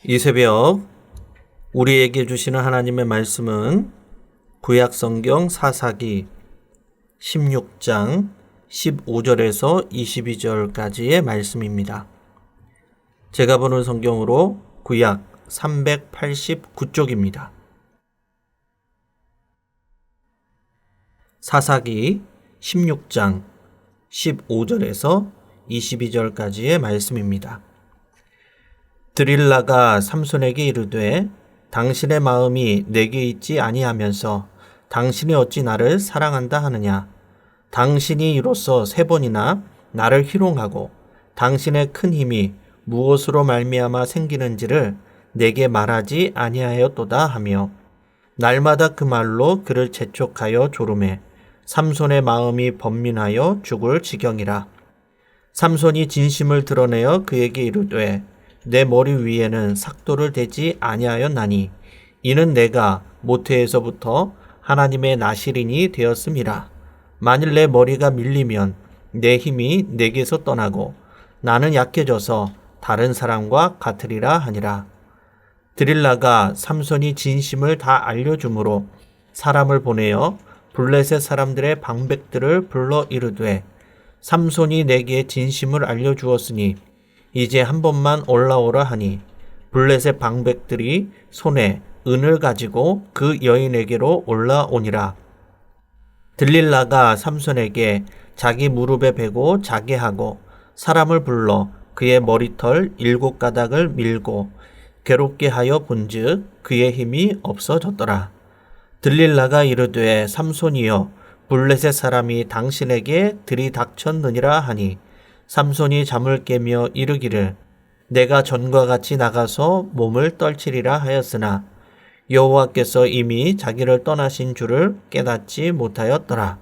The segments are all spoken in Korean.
이 새벽 우리에게 주시는 하나님의 말씀은 구약성경 사사기 16장 15절에서 22절까지의 말씀입니다. 제가 보는 성경으로 구약 389쪽입니다. 사사기 16장 15절에서 22절까지의 말씀입니다. 드릴라가 삼손에게 이르되 당신의 마음이 내게 있지 아니하면서 당신이 어찌 나를 사랑한다 하느냐. 당신이 이로써 3번이나 나를 희롱하고 당신의 큰 힘이 무엇으로 말미암아 생기는지를 내게 말하지 아니하였도다 하며 날마다 그 말로 그를 재촉하여 조르매 삼손의 마음이 번민하여 죽을 지경이라. 삼손이 진심을 드러내어 그에게 이르되 내 머리 위에는 삭도를 대지 아니하였나니 이는 내가 모태에서부터 하나님의 나실인이 되었음이라. 만일 내 머리가 밀리면 내 힘이 내게서 떠나고 나는 약해져서 다른 사람과 같으리라 하니라. 드릴라가 삼손이 진심을 다 알려주므로 사람을 보내어 블레셋 사람들의 방백들을 불러 이르되 삼손이 내게 진심을 알려주었으니 이제 한 번만 올라오라 하니 블레셋 방백들이 손에 은을 가지고 그 여인에게로 올라오니라. 들릴라가 삼손에게 자기 무릎에 베고 자게 하고 사람을 불러 그의 머리털 7가닥을 밀고 괴롭게 하여 본즉 그의 힘이 없어졌더라. 들릴라가 이르되 삼손이여 블레셋 사람이 당신에게 들이닥쳤느니라 하니 삼손이 잠을 깨며 이르기를 내가 전과 같이 나가서 몸을 떨치리라 하였으나 여호와께서 이미 자기를 떠나신 줄을 깨닫지 못하였더라.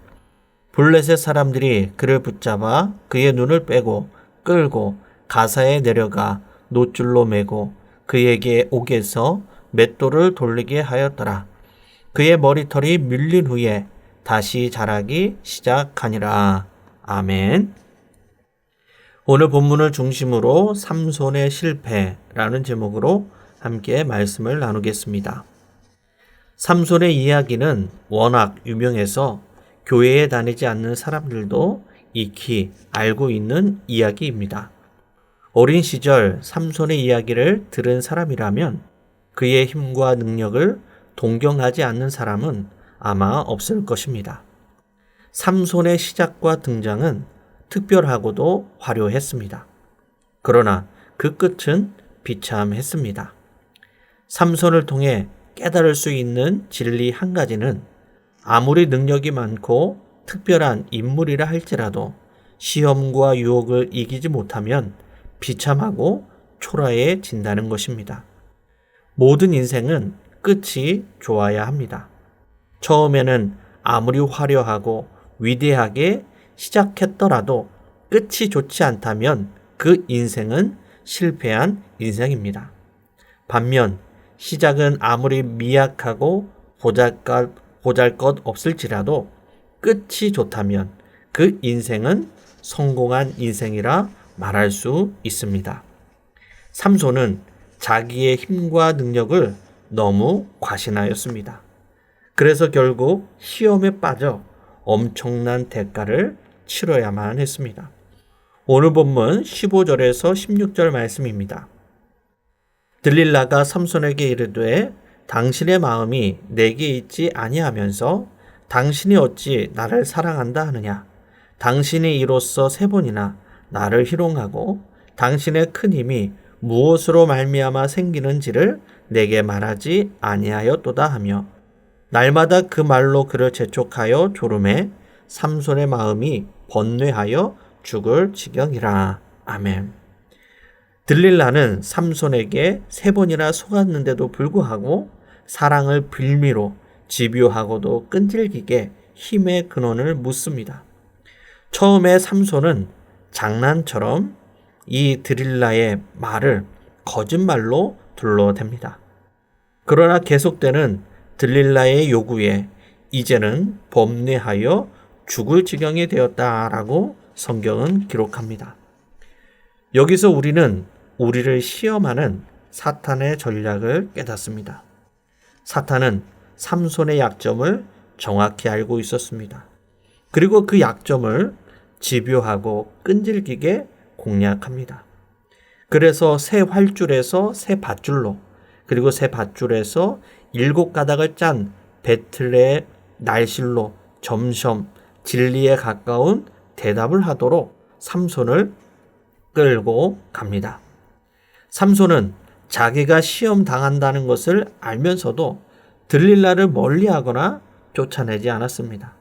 블레셋 사람들이 그를 붙잡아 그의 눈을 빼고 끌고 가사에 내려가 노줄로 매고 그에게 옥에서 맷돌을 돌리게 하였더라. 그의 머리털이 밀린 후에 다시 자라기 시작하니라. 아멘. 오늘 본문을 중심으로 삼손의 실패라는 제목으로 함께 말씀을 나누겠습니다. 삼손의 이야기는 워낙 유명해서 교회에 다니지 않는 사람들도 익히 알고 있는 이야기입니다. 어린 시절 삼손의 이야기를 들은 사람이라면 그의 힘과 능력을 동경하지 않는 사람은 아마 없을 것입니다. 삼손의 시작과 등장은 특별하고도 화려했습니다. 그러나 그 끝은 비참했습니다. 삼손을 통해 깨달을 수 있는 진리 한 가지는 아무리 능력이 많고 특별한 인물이라 할지라도 시험과 유혹을 이기지 못하면 비참하고 초라해진다는 것입니다. 모든 인생은 끝이 좋아야 합니다. 처음에는 아무리 화려하고 위대하게 시작했더라도 끝이 좋지 않다면 그 인생은 실패한 인생입니다. 반면 시작은 아무리 미약하고 보잘것 없을지라도 끝이 좋다면 그 인생은 성공한 인생이라 말할 수 있습니다. 삼손은 자기의 힘과 능력을 너무 과신하였습니다. 그래서 결국 시험에 빠져 엄청난 대가를 치러야만 했습니다. 오늘 본문 15절에서 16절 말씀입니다. 들릴라가 삼손에게 이르되 당신의 마음이 내게 있지 아니하면서 당신이 어찌 나를 사랑한다 하느냐. 당신이 이로써 3번이나 나를 희롱하고 당신의 큰 힘이 무엇으로 말미암아 생기는지를 내게 말하지 아니하였도다 하며 날마다 그 말로 그를 재촉하여 조르매 삼손의 마음이 번뇌하여 죽을 지경이라. 아멘. 들릴라는 삼손에게 3번이나 속았는데도 불구하고 사랑을 빌미로 집요하고도 끈질기게 힘의 근원을 묻습니다. 처음에 삼손은 장난처럼 이 드릴라의 말을 거짓말로 둘러댑니다. 그러나 계속되는 들릴라의 요구에 이제는 범뇌하여 죽을 지경이 되었다라고 성경은 기록합니다. 여기서 우리는 우리를 시험하는 사탄의 전략을 깨닫습니다. 사탄은 삼손의 약점을 정확히 알고 있었습니다. 그리고 그 약점을 집요하고 끈질기게 공략합니다. 그래서 새 활줄에서 새 밧줄로, 그리고 새 밧줄에서 7가닥을 짠 배틀의 날실로 점점 진리에 가까운 대답을 하도록 삼손을 끌고 갑니다. 삼손은 자기가 시험 당한다는 것을 알면서도 들릴라를 멀리하거나 쫓아내지 않았습니다.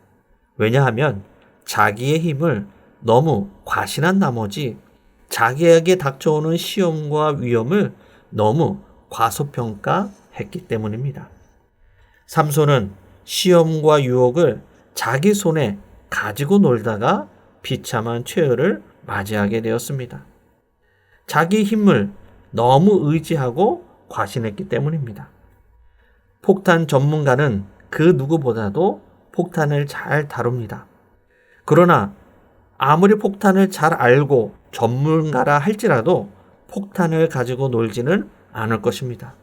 왜냐하면 자기의 힘을 너무 과신한 나머지 자기에게 닥쳐오는 시험과 위험을 너무 과소평가했기 때문입니다. 삼손은 시험과 유혹을 자기 손에 가지고 놀다가 비참한 최후를 맞이하게 되었습니다. 자기 힘을 너무 의지하고 과신했기 때문입니다. 폭탄 전문가는 그 누구보다도 폭탄을 잘 다룹니다. 그러나 아무리 폭탄을 잘 알고 전문가라 할지라도 폭탄을 가지고 놀지는 않을 것입니다.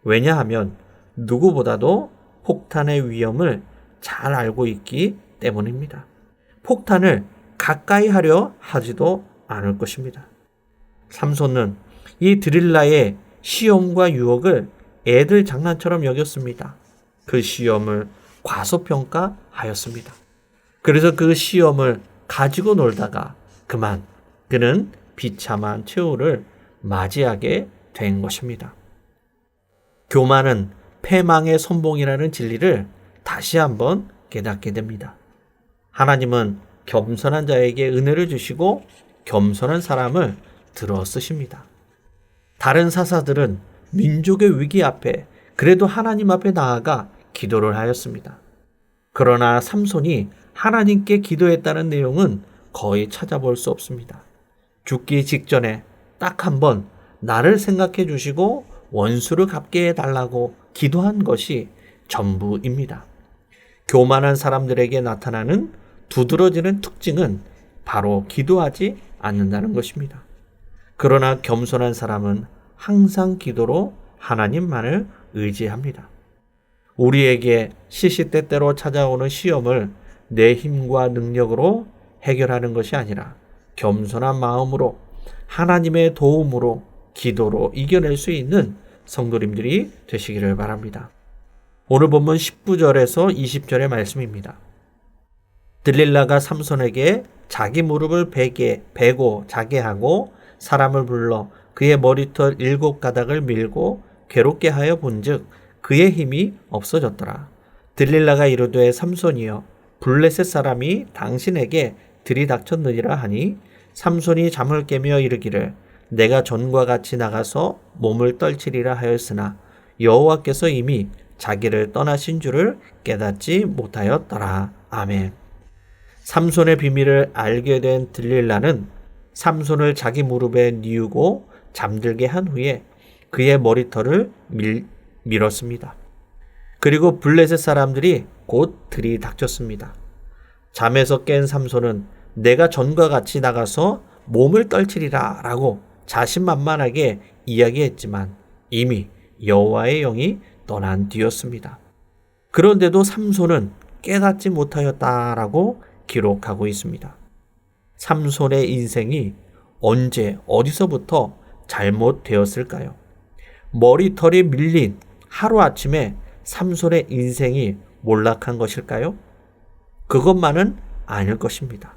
왜냐하면 누구보다도 폭탄의 위험을 잘 알고 있기 때문입니다. 폭탄을 가까이 하려 하지도 않을 것입니다. 삼손은 이 드릴라의 시험과 유혹을 애들 장난처럼 여겼습니다. 그 시험을 과소평가하였습니다. 그래서 그 시험을 가지고 놀다가 그만 그는 비참한 최후를 맞이하게 된 것입니다. 교만은 패망의 선봉이라는 진리를 다시 한번 깨닫게 됩니다. 하나님은 겸손한 자에게 은혜를 주시고 겸손한 사람을 들어 쓰십니다. 다른 사사들은 민족의 위기 앞에 그래도 하나님 앞에 나아가 기도를 하였습니다. 그러나 삼손이 하나님께 기도했다는 내용은 거의 찾아볼 수 없습니다. 죽기 직전에 딱 한 번 나를 생각해 주시고 원수를 갚게 해달라고 기도한 것이 전부입니다. 교만한 사람들에게 나타나는 두드러지는 특징은 바로 기도하지 않는다는 것입니다. 그러나 겸손한 사람은 항상 기도로 하나님만을 의지합니다. 우리에게 시시때때로 찾아오는 시험을 내 힘과 능력으로 해결하는 것이 아니라 겸손한 마음으로 하나님의 도움으로 기도로 이겨낼 수 있는 성도님들이 되시기를 바랍니다. 오늘 본문 19절에서 20절의 말씀입니다. 들릴라가 삼손에게 자기 무릎을 베고 자게 하고 사람을 불러 그의 머리털 7가닥을 밀고 괴롭게 하여 본즉 그의 힘이 없어졌더라. 들릴라가 이르되 삼손이여 블레셋 사람이 당신에게 들이닥쳤느니라 하니 삼손이 잠을 깨며 이르기를 내가 전과 같이 나가서 몸을 떨치리라 하였으나 여호와께서 이미 자기를 떠나신 줄을 깨닫지 못하였더라. 아멘. 삼손의 비밀을 알게 된 들릴라는 삼손을 자기 무릎에 뉘우고 잠들게 한 후에 그의 머리털을 밀었습니다. 그리고 블레셋 사람들이 곧 들이닥쳤습니다. 잠에서 깬 삼손은 내가 전과 같이 나가서 몸을 떨치리라 라고 자신만만하게 이야기했지만 이미 여호와의 영이 떠난 뒤였습니다. 그런데도 삼손은 깨닫지 못하였다라고 기록하고 있습니다. 삼손의 인생이 언제 어디서부터 잘못되었을까요? 머리털이 밀린 하루아침에 삼손의 인생이 몰락한 것일까요? 그것만은 아닐 것입니다.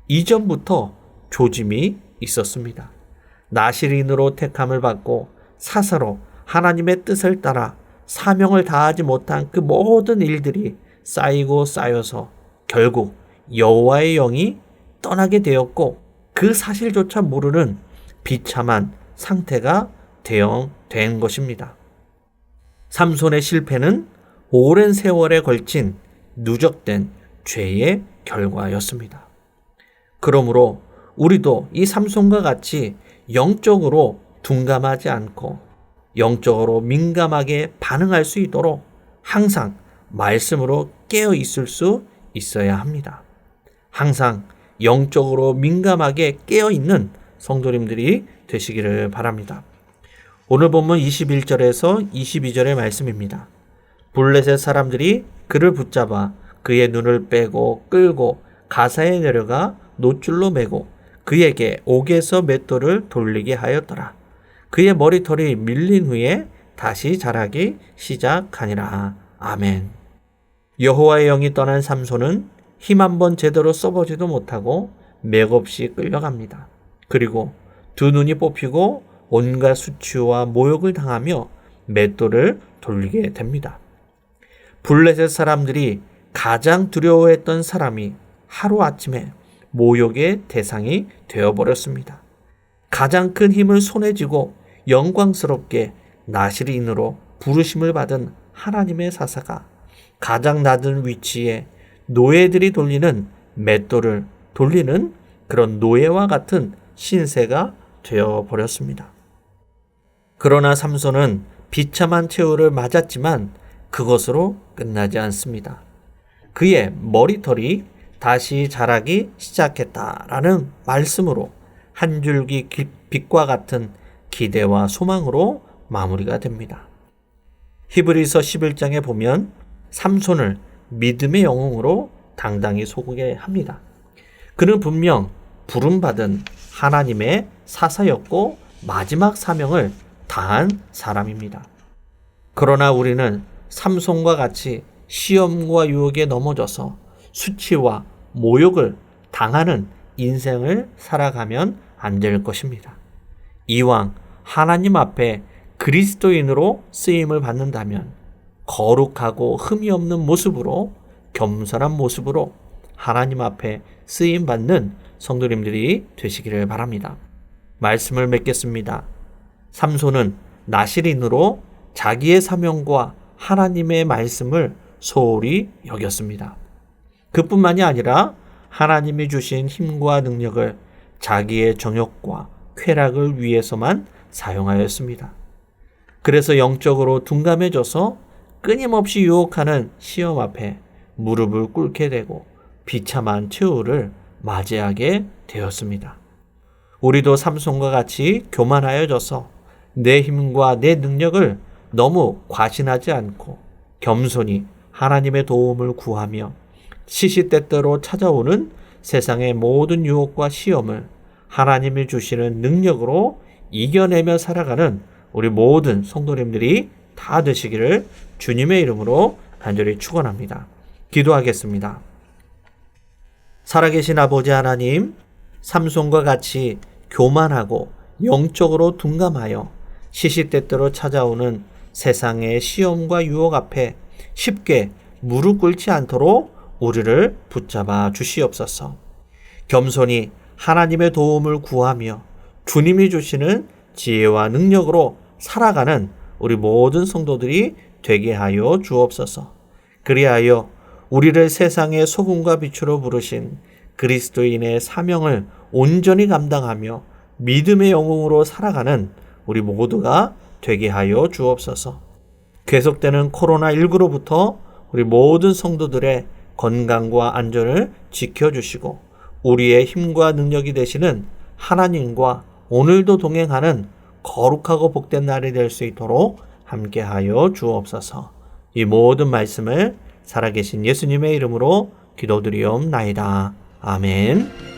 이전부터 조짐이 있었습니다. 나실인으로 택함을 받고 사사로 하나님의 뜻을 따라 사명을 다하지 못한 그 모든 일들이 쌓이고 쌓여서 결국 여호와의 영이 떠나게 되었고 그 사실조차 모르는 비참한 상태가 된 것입니다. 삼손의 실패는 오랜 세월에 걸친 누적된 죄의 결과였습니다. 그러므로 우리도 이 삼손과 같이 영적으로 둔감하지 않고 영적으로 민감하게 반응할 수 있도록 항상 말씀으로 깨어 있을 수 있어야 합니다. 항상 영적으로 민감하게 깨어 있는 성도님들이 되시기를 바랍니다. 오늘 본문 21절에서 22절의 말씀입니다. 블레셋 사람들이 그를 붙잡아 그의 눈을 빼고 끌고 가사에 내려가 노줄로 매고 그에게 옥에서 맷돌을 돌리게 하였더라. 그의 머리털이 밀린 후에 다시 자라기 시작하니라. 아멘. 여호와의 영이 떠난 삼손은 힘 한번 제대로 써보지도 못하고 맥없이 끌려갑니다. 그리고 두 눈이 뽑히고 온갖 수치와 모욕을 당하며 맷돌을 돌리게 됩니다. 블레셋 사람들이 가장 두려워했던 사람이 하루아침에 모욕의 대상이 되어버렸습니다. 가장 큰 힘을 손에 쥐고 영광스럽게 나시린으로 부르심을 받은 하나님의 사사가 가장 낮은 위치에 노예들이 돌리는 맷돌을 돌리는 그런 노예와 같은 신세가 되어버렸습니다. 그러나 삼손은 비참한 최후를 맞았지만 그것으로 끝나지 않습니다. 그의 머리털이 다시 자라기 시작했다라는 말씀으로 한 줄기 빛과 같은 기대와 소망으로 마무리가 됩니다. 히브리서 11장에 보면 삼손을 믿음의 영웅으로 당당히 소개합니다. 그는 분명 부름받은 하나님의 사사였고 마지막 사명을 다한 사람입니다. 그러나 우리는 삼손과 같이 시험과 유혹에 넘어져서 수치와 모욕을 당하는 인생을 살아가면 안 될 것입니다. 이왕 하나님 앞에 그리스도인으로 쓰임을 받는다면 거룩하고 흠이 없는 모습으로 겸손한 모습으로 하나님 앞에 쓰임 받는 성도님들이 되시기를 바랍니다. 말씀을 맺겠습니다. 삼손은 나시린으로 자기의 사명과 하나님의 말씀을 소홀히 여겼습니다. 그뿐만이 아니라 하나님이 주신 힘과 능력을 자기의 정욕과 쾌락을 위해서만 사용하였습니다. 그래서 영적으로 둔감해져서 끊임없이 유혹하는 시험 앞에 무릎을 꿇게 되고 비참한 최후를 맞이하게 되었습니다. 우리도 삼손과 같이 교만하여져서 내 힘과 내 능력을 너무 과신하지 않고 겸손히 하나님의 도움을 구하며 시시때때로 찾아오는 세상의 모든 유혹과 시험을 하나님이 주시는 능력으로 이겨내며 살아가는 우리 모든 성도님들이 다 되시기를 주님의 이름으로 간절히 축원합니다. 기도하겠습니다. 살아계신 아버지 하나님, 삼손과 같이 교만하고 영적으로 둔감하여 시시때때로 찾아오는 세상의 시험과 유혹 앞에 쉽게 무릎 꿇지 않도록 우리를 붙잡아 주시옵소서. 겸손히 하나님의 도움을 구하며 주님이 주시는 지혜와 능력으로 살아가는 우리 모든 성도들이 되게 하여 주옵소서. 그리하여 우리를 세상의 소금과 빛으로 부르신 그리스도인의 사명을 온전히 감당하며 믿음의 영웅으로 살아가는 우리 모두가 되게 하여 주옵소서. 계속되는 코로나19로부터 우리 모든 성도들의 건강과 안전을 지켜주시고 우리의 힘과 능력이 되시는 하나님과 오늘도 동행하는 거룩하고 복된 날이 될 수 있도록 함께하여 주옵소서. 이 모든 말씀을 살아계신 예수님의 이름으로 기도드리옵나이다. 아멘.